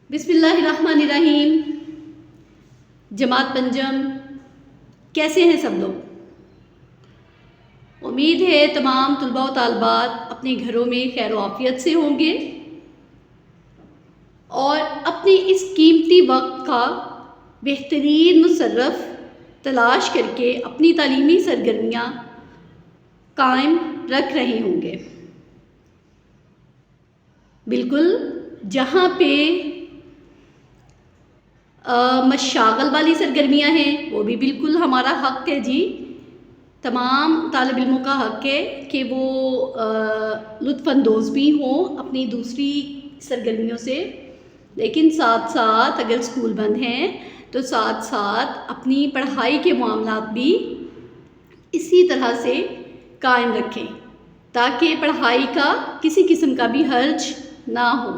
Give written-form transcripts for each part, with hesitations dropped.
बिस्मिल्लाहिर्रहमानिर्रहीम। जमात पंजम, कैसे हैं सब लोग? उम्मीद है तमाम तुलबा व तालबात अपने घरों में खैर आफियत से होंगे और अपने इस कीमती वक्त का बेहतरीन मुसर्रफ तलाश करके अपनी तालीमी सरगर्मियाँ कायम रख रहे होंगे। बिल्कुल, जहाँ पे मशागल वाली सरगर्मियाँ हैं वो भी बिल्कुल हमारा हक़ है जी। तमाम तालिब इल्मों का हक़ है कि वो लुत्फ़अंदोज़ भी हों अपनी दूसरी सरगर्मियों से, लेकिन साथ साथ अगर स्कूल बंद हैं तो साथ साथ अपनी पढ़ाई के मामलात भी इसी तरह से कायम रखें ताकि पढ़ाई का किसी किस्म का भी हर्ज ना हो।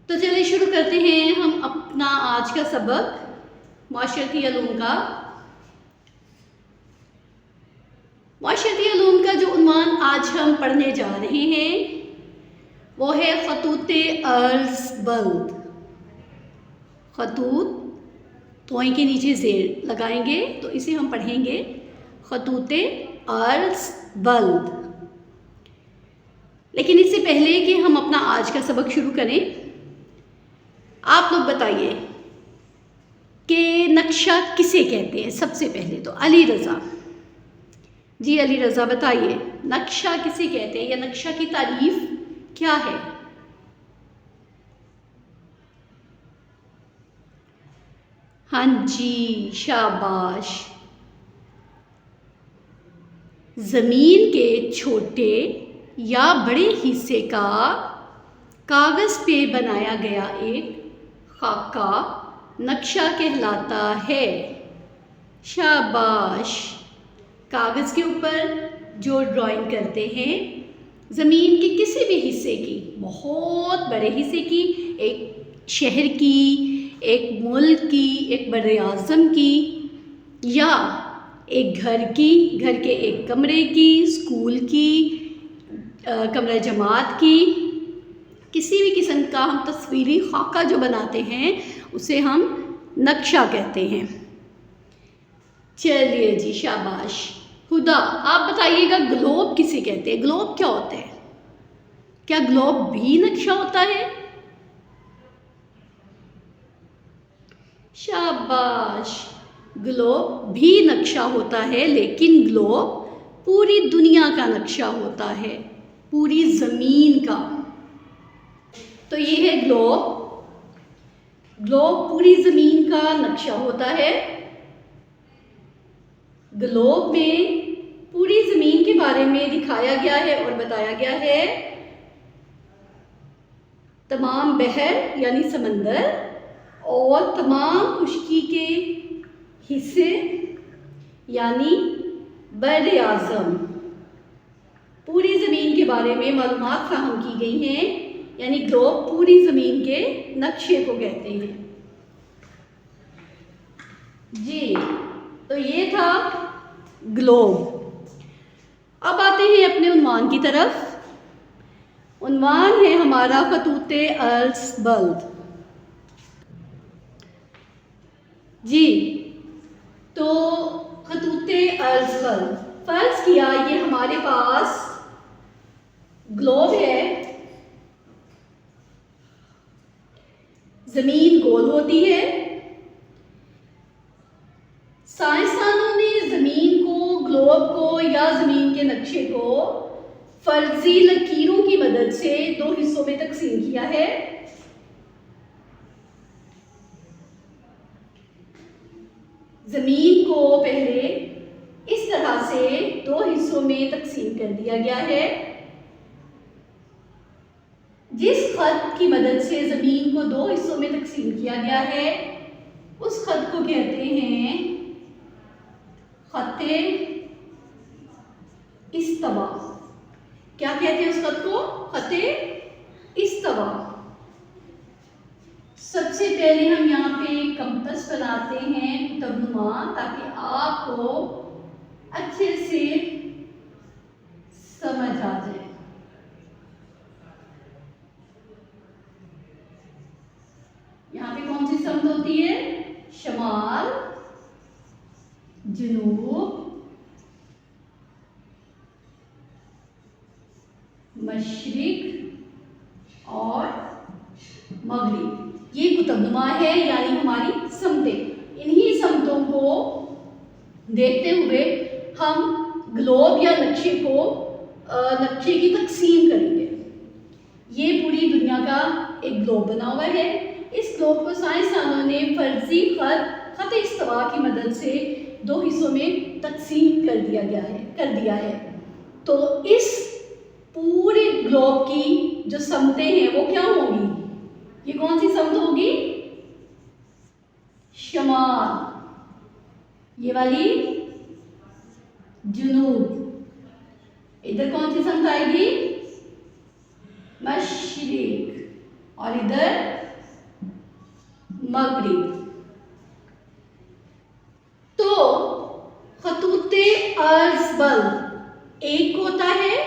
तो चलिए शुरू करते हैं हम अपना आज का सबक माशरती उलूम का। माशरती उलूम का जो उन्वान आज हम पढ़ने जा रहे हैं वो है ख़तूत अर्ज़ बल्द। ख़तूत तोय के नीचे ज़ेर लगाएंगे तो इसे हम पढ़ेंगे ख़तूत अर्ज़ बल्द। लेकिन इससे पहले कि हम अपना आज का सबक शुरू करें, आप लोग बताइए कि नक्शा किसे कहते हैं? सबसे पहले तो अली रज़ा जी, अली रज़ा बताइए नक्शा किसे कहते हैं या नक्शा की तारीफ क्या है? हाँ जी, शाबाश। ज़मीन के छोटे या बड़े हिस्से का कागज़ पे बनाया गया एक खाका नक्शा कहलाता है। शाबाश। कागज़ के ऊपर जो ड्राइंग करते हैं ज़मीन के किसी भी हिस्से की, बहुत बड़े हिस्से की, एक शहर की, एक मुल्क की, एक बड़े आज़म की, या एक घर की, घर के एक कमरे की, स्कूल की, कमरा जमात की, किसी भी किस्म का हम तस्वीरी खाका जो बनाते हैं उसे हम नक्शा कहते हैं। चलिए जी, शाबाश। खुदा, आप बताइएगा ग्लोब किसे कहते हैं? ग्लोब क्या होता है? क्या ग्लोब भी नक्शा होता है? शाबाश, ग्लोब भी नक्शा होता है, लेकिन ग्लोब पूरी दुनिया का नक्शा होता है, पूरी ज़मीन का। तो ये है ग्लोब। ग्लोब पूरी ज़मीन का नक्शा होता है। ग्लोब में पूरी ज़मीन के बारे में दिखाया गया है और बताया गया है तमाम बहर यानी समंदर और तमाम खुश्की के हिस्से यानी बर्रे आज़म, पूरी ज़मीन के बारे में मालूमात फराहम की गई हैं, यानी ग्लोब पूरी ज़मीन के नक्शे को कहते हैं जी। तो ये था ग्लोब। अब आते हैं अपने उन्वान की तरफ। उन्वान है हमारा ख़तूत अर्ज़ बल्द जी। तो ख़तूत अर्ज़ बल्द, फ़र्ज़ किया ये हमारे पास ग्लोब है। ज़मीन गोल होती है। साइंसदानों ने ज़मीन को, ग्लोब को या ज़मीन के नक्शे को फ़र्ज़ी लकीरों की मदद से दो हिस्सों में तकसीम किया है। ज़मीन को पहले इस तरह से दो हिस्सों में तकसीम कर दिया गया है। जिस खत की मदद से ज़मीन को दो हिस्सों में तकसीम किया गया है उस खत को कहते हैं खत्ते इस्तवा। क्या कहते हैं उस खत को? खत्ते इस्तवा। सबसे पहले हम यहाँ पे कंपास बनाते हैं तबनुमा, ताकि आपको अच्छे से समझ आ जाए। होती है शमाल, जनूब, मशरिक और मगरिब। ये कुतुबनुमा है, यानी हमारी समतें। इन्हीं समतों को देखते हुए हम ग्लोब या नक्शे की तकसीम करेंगे। ये पूरी दुनिया का एक ग्लोब बना हुआ है। इस ग्लोब को साइंसदानों ने फर्जी खत इस्तिवा की मदद से 2 हिस्सों में तकसीम कर दिया है। तो इस पूरे ग्लोब की जो समतें हैं वो क्या होंगी? ये कौन सी समत होगी? शमाल, ये वाली जुनूब। इधर कौन सी समत आएगी? मशरिक, और इधर मगरिब। तो खतूते अर्ज बल एक होता है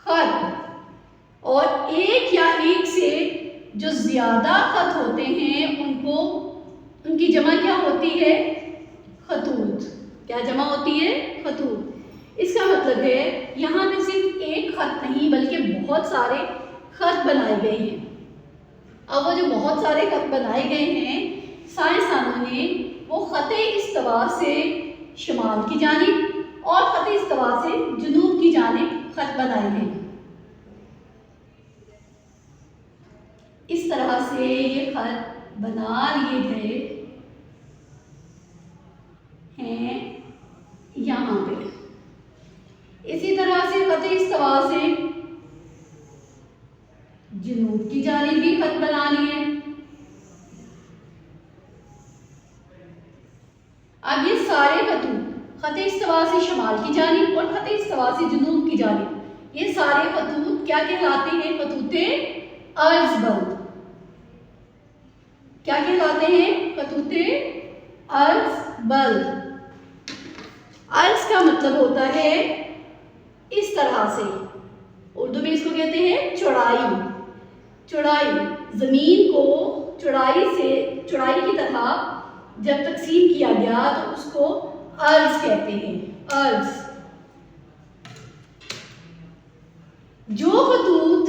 खत, और एक या एक से जो ज्यादा खत होते हैं उनकी जमा क्या होती है? खतूत। क्या जमा होती है? खतूत। इसका मतलब है यहाँ पे सिर्फ एक खत नहीं बल्कि बहुत सारे खत बनाए गए हैं। अब वो जो बहुत सारे खत बनाए गए हैं, साइंसदानों ने वो खते इस्तिवा से शमाल की जानिब और खते इस्तिवा से जुनूब की जानिब खत बनाए हैं। इस तरह से ये खत बना लिए गए हैं यहाँ पे। इसी तरह से खत इस्तिवा से जुनूब की जानिब भी खत बना लिए। अब ये सारे खतूत खत इस्तिवा से शमाल की जानिब और खत इस्तिवा से जुनूब की जानिब, ये सारे खतूत क्या कहलाते हैं? खतूते अर्ज बल। क्या कहलाते हैं? खतूते अर्ज बल। अर्ज का मतलब होता है इस तरह से, उर्दू में इसको कहते हैं चौड़ाई। चौड़ाई, जमीन को चौड़ाई की तरह जब तकसीम किया गया तो उसको अर्ज कहते हैं। अर्ज। जो खतूत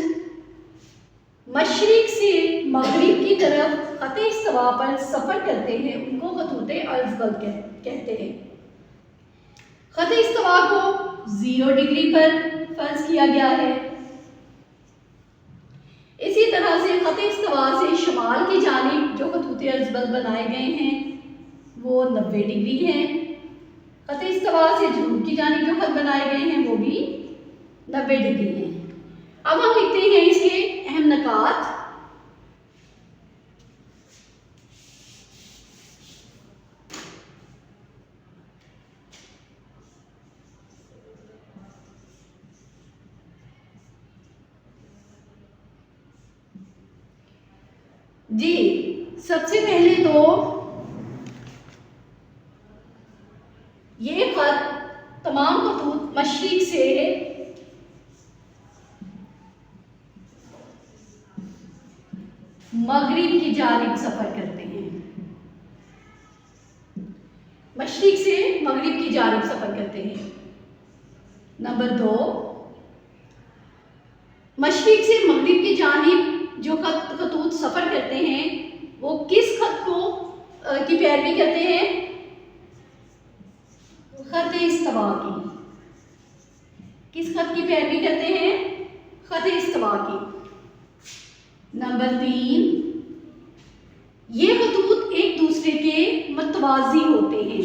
मशरिक से मगरिब की तरफ खत इस्तिवा पर सफर करते हैं उनको खतूते अर्ज बल कहते हैं। खत इस्तिवा को 0 डिग्री पर फर्ज किया गया है। इसी तरह से खत इस्तिवा से शमाल की जानिब जो खतूते अर्ज बल बनाए गए हैं वो 90 डिग्री हैं। खत इस्तिवा से जुनूब की जानिब जो खत बनाए गए हैं वो भी 90 डिग्री हैं। अब हम लिखते हैं इसके अहम नकात। जी, सबसे पहले तो ये खत तमाम खतूत मशरिक से मगरिब की जानिब सफर करते हैं। मशरिक से मगरिब की जानिब सफर करते हैं। नंबर 2, मशरिक से मगरिब की जानिब जो खतूत सफर करते हैं वो किस खत की पैरवी करते हैं? खत इस्तिवा की। किस खत की पैरवी करते हैं? खत इस्तिवा की। नंबर 3, ये खतूत एक दूसरे के मतवाजी होते हैं।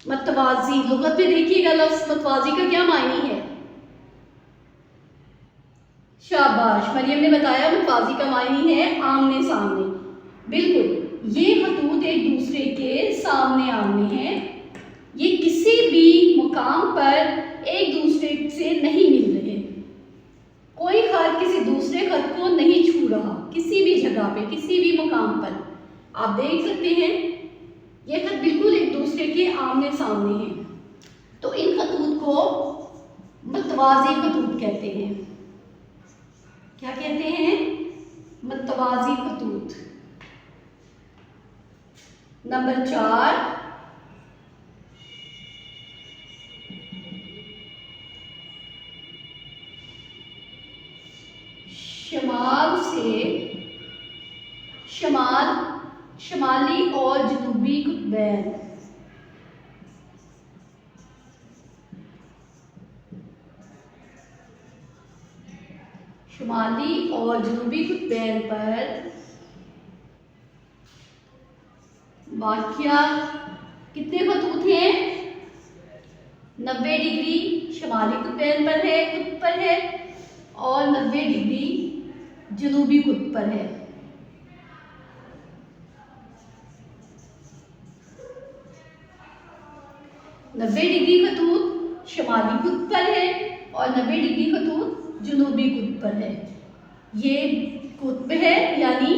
मतवाजी, लुगत में देखिएगा लफ्ज़ मतवाजी का क्या मायने है? शाबाश, मरियम ने बताया मतवाजी का मायने है आमने सामने। बिल्कुल, ये खतूत एक दूसरे के सामने आमने हैं। ये किसी भी मुकाम पर एक दूसरे से नहीं मिल रहे। कोई खत किसी दूसरे खत को नहीं छू रहा। किसी भी जगह पे, किसी भी मुकाम पर आप देख सकते हैं ये खत बिल्कुल एक दूसरे के आमने सामने हैं। तो इन खतूत को मतवाजी खतूत कहते हैं। क्या कहते हैं? मतवाजी खतूत। नंबर 4, शमाली और जनूबी कुतबैन। शुमाली और जनूबी कुतबैन पर वाक़या कितने खतूत हैं? 90 डिग्री शुमाली कुतबैन पर है, कुतब पर है, और 90 डिग्री जनूबी कुतब पर है। नब्बे डिग्री खतूत शुमाली कुतब पर है और 90 डिग्री खतूत जनूबी कुतब पर है। ये कुतब है यानी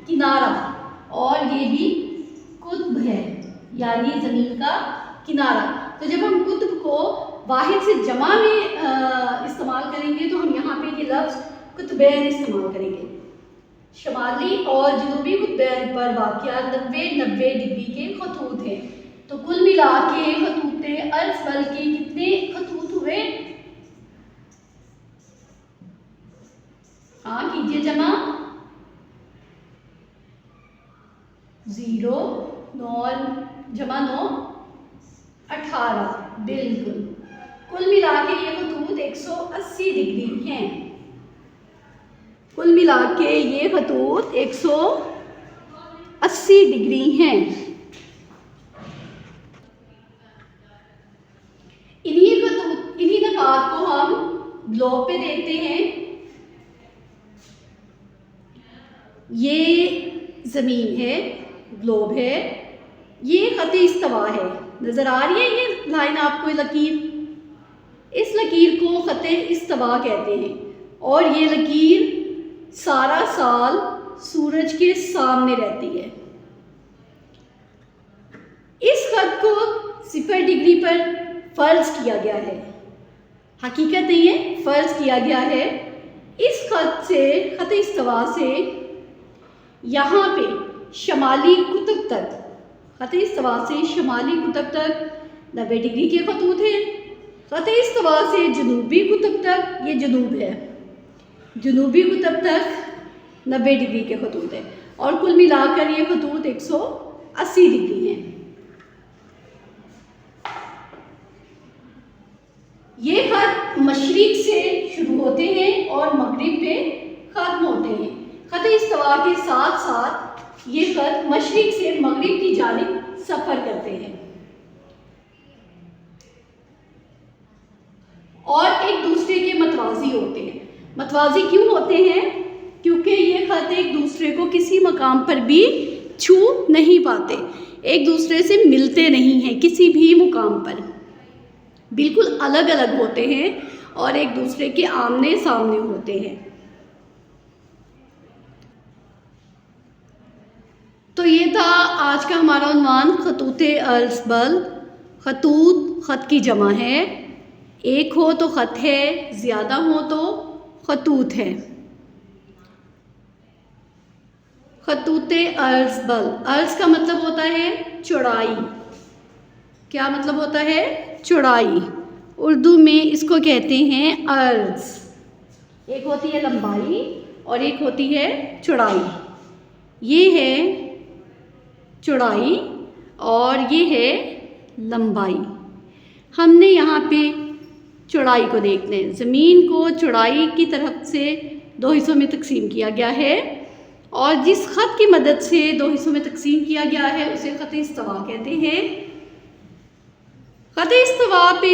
किनारा, और ये भी कुतब है यानी ज़मीन का किनारा। तो जब हम कुतब को वाहिद से जमा में इस्तेमाल करेंगे तो हम यहाँ पे ये लफ्ज़ कुतबैन इस्तेमाल करेंगे। शुमाली और जनूबी कुतबैन पर वाक़या 90 डिग्री के खतूत हैं। तो कुल मिला के खतूते अर्ज़ बल के कितने खतूत हुए? हाँ कीजिए जमा। 0 9 जमा 9 18। बिल्कुल, कुल मिला के ये खतूत 180 डिग्री हैं। कुल मिला के ये खतूत 180 डिग्री हैं। इन्हीं नकात को हम ग्लोब पे देखते हैं। ये ज़मीन है, ग्लोब है, ये ख़त इस्तवा है। नज़र आ रही है ये लाइन आपको, लकीर? इस लकीर को ख़त इस्तवा कहते हैं, और ये लकीर सारा साल सूरज के सामने रहती है। इस ख़त को 0 डिग्री पर फ़र्ज किया गया है, हकीकत नहीं है, फ़र्ज किया गया है। इस ख़त से, ख़त इस्तवा से यहाँ पे शमाली कुतब तक, ख़त इस्तवा से शमाली कुतब तक 90 डिग्री के खतूत हैं। ख़त इस्तवा से जनूबी कुतब तक, ये जनूब है, जनूबी कुतब तक 90 डिग्री के खतूत हैं, और कुल मिलाकर ये खतूत 180 डिग्री हैं। ये ख़त मशरिक़ से शुरू होते हैं और मगरिब पे ख़त्म होते हैं। ख़त इस्तवा के साथ साथ ये ख़त मशरिक़ से मगरिब की जानिब सफ़र करते हैं और एक दूसरे के मतवाज़ी होते हैं। मतवाज़ी क्यों होते हैं? क्योंकि ये ख़त एक दूसरे को किसी मकाम पर भी छू नहीं पाते, एक दूसरे से मिलते नहीं हैं, किसी भी मुकाम पर बिल्कुल अलग अलग होते हैं और एक दूसरे के आमने सामने होते हैं। तो ये था आज का हमारा उन्वान, खतूते अर्ज़ बल। खतूत ख़त की जमा है, एक हो तो ख़त है, ज़्यादा हो तो खतूत है। खतूते अर्ज़ बल, अर्ज़ का मतलब होता है चौड़ाई। क्या मतलब होता है? चौड़ाई। उर्दू में इसको कहते हैं अर्ज़। एक होती है लंबाई और एक होती है चौड़ाई। ये है चौड़ाई और ये है लंबाई। हमने यहाँ पे चौड़ाई को देखते हैं। ज़मीन को चौड़ाई की तरफ से 2 हिस्सों में तकसीम किया गया है, और जिस ख़त की मदद से 2 हिस्सों में तकसीम किया गया है उसे ख़त इस्तवा कहते हैं। ख़त इस्तवा पे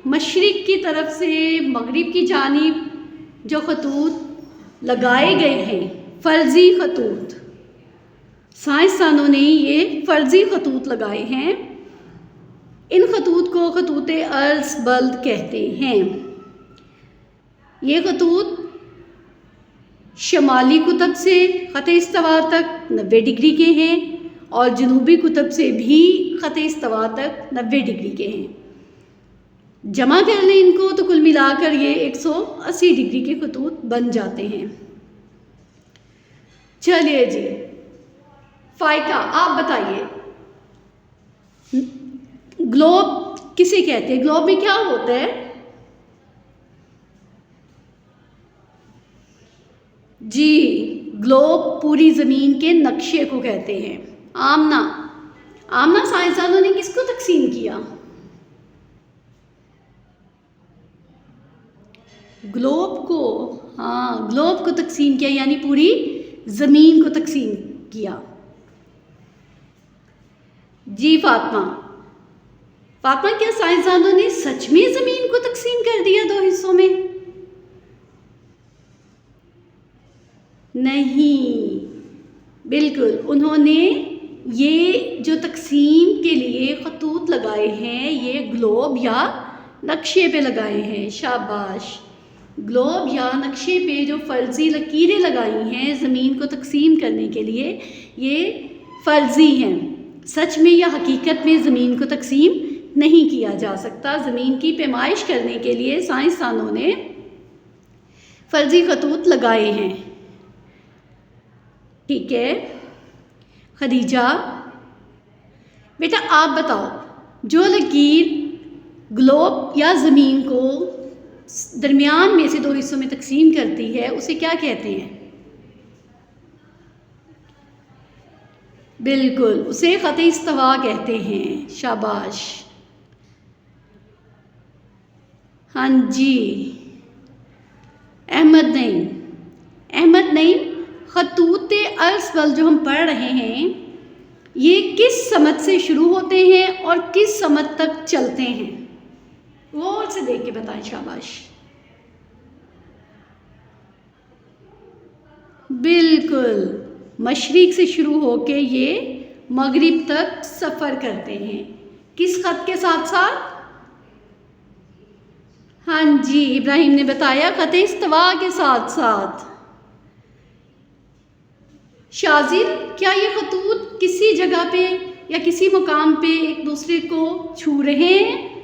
मशरिक़ की तरफ से मगरिब की जानिब जो खतूत लगाए गए हैं, फ़र्ज़ी खतूत, साइंसदानों ने ये फ़र्ज़ी खतूत लगाए हैं, इन खतूत को खतूते अर्ज़ बल कहते हैं। ये खतूत शमाली कुतब से ख़त इस्तवा तक 90 डिग्री के हैं और जनूबी कुतब से भी ख़त इस्तवा तक 90 डिग्री के हैं। जमा कर लें इनको तो कुल मिलाकर ये 180 डिग्री के खतूत बन जाते हैं। चलिए जी, फाइका आप बताइए, ग्लोब किसे कहते हैं? ग्लोब में क्या होता है? जी, ग्लोब पूरी ज़मीन के नक्शे को कहते हैं। आमना, आमना साइंसदानों ने किसको तकसीम किया? ग्लोब को। हाँ, ग्लोब को तकसीम किया, यानी पूरी ज़मीन को तकसीम किया। जी फातिमा, फातिमा क्या साइंसदानों ने सच में ज़मीन को तकसीम कर दिया दो हिस्सों में? नहीं, बिल्कुल, उन्होंने ये जो तकसीम के लिए खतूत लगाए हैं, ये ग्लोब या नक्शे पे लगाए हैं। शाबाश। ग्लोब या नक्शे पे जो फ़र्ज़ी लकीरें लगाई हैं ज़मीन को तकसीम करने के लिए, ये फ़र्ज़ी हैं। सच में या हकीकत में ज़मीन को तकसीम नहीं किया जा सकता। ज़मीन की पैमाइश करने के लिए साइंसदानों ने फ़र्ज़ी खतूत लगाए हैं। ठीक है खदीजा, बेटा आप बताओ, जो लकीर ग्लोब या ज़मीन को दरमियान में से दो हिस्सों में तकसीम करती है, उसे क्या कहते हैं? बिल्कुल, उसे ख़त इस्तवा कहते हैं। शाबाश। हाँ जी, अहमद नईम, अहमद नईम, खतूत अर्ज़ जो हम पढ़ रहे हैं, ये किस समत से शुरू होते हैं और किस समत तक चलते हैं? गौर से देख के बताएं। शाबाश। बिल्कुल, मशरिक से शुरू होके ये मगरिब तक सफ़र करते हैं। किस ख़त के साथ साथ? हाँ जी, इब्राहिम ने बताया ख़त इस्तवा के साथ साथ। शाजिद, क्या ये खतूत किसी जगह पे या किसी मुकाम पे एक दूसरे को छू रहे हैं?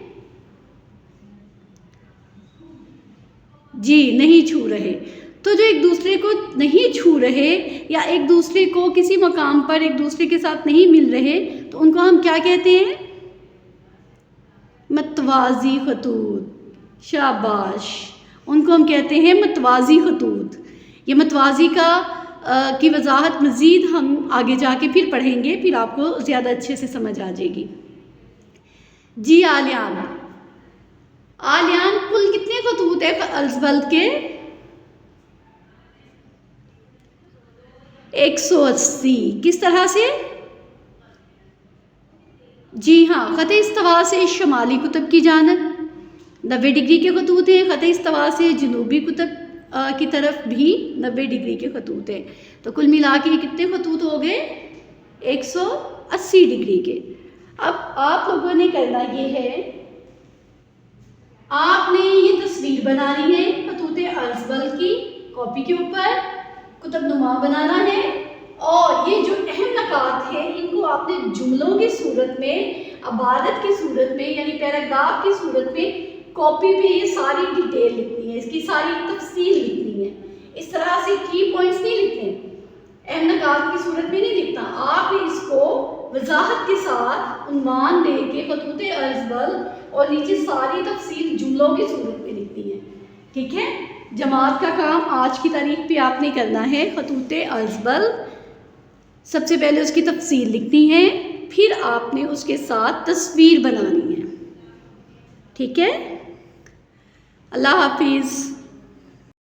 जी नहीं छू रहे। तो जो एक दूसरे को नहीं छू रहे या एक दूसरे को किसी मकाम पर एक दूसरे के साथ नहीं मिल रहे, तो उनको हम क्या कहते हैं? मतवाज़ी खतूत। शाबाश, उनको हम कहते हैं मतवाज़ी खतूत। ये मतवाज़ी की वजाहत मज़ीद हम आगे जाके फिर पढ़ेंगे, फिर आपको ज़्यादा अच्छे से समझ आ जाएगी। जी आलियान, आलियान कुल कितने खतूत है अर्ज़बल्द के? 180। किस तरह से? जी हाँ, ख़त इस्तवा से शुमाली कुतुब की जानब 90 डिग्री के खतूत हैं। ख़त इस्तवा से जनूबी कुतुब की तरफ भी 90 डिग्री के खतूत हैं। तो कुल मिला के कितने खतूत हो गए? 180 डिग्री के। अब आप लोगों ने करना ये है, आपने ये तस्वीर बनानी है खतूत अर्ज़बल्द की कॉपी के ऊपर, कुतुबनुमा बनाना है, और ये जो अहम नकात हैं इनको आपने जुमलों की सूरत में, अबारत की सूरत में, यानी पैराग्राफ की सूरत में कॉपी पे ये सारी डिटेल लिखनी है, इसकी सारी तफसील लिखनी है। इस तरह से की पॉइंट्स नहीं लिखने, अहम नकात की सूरत में नहीं लिखना। आपने इसको वजाहत के साथ उन्वान दे के खतूत अर्ज़बल्द और नीचे सारी तफसील जुमलों की सूरत में लिखनी है। ठीक है, जमात का काम आज की तारीख पे आपने करना है खतूत अर्ज़बल्द। सबसे पहले उसकी तफसील लिखनी है, फिर आपने उसके साथ तस्वीर बनानी है। ठीक है, अल्लाह हाफिज़।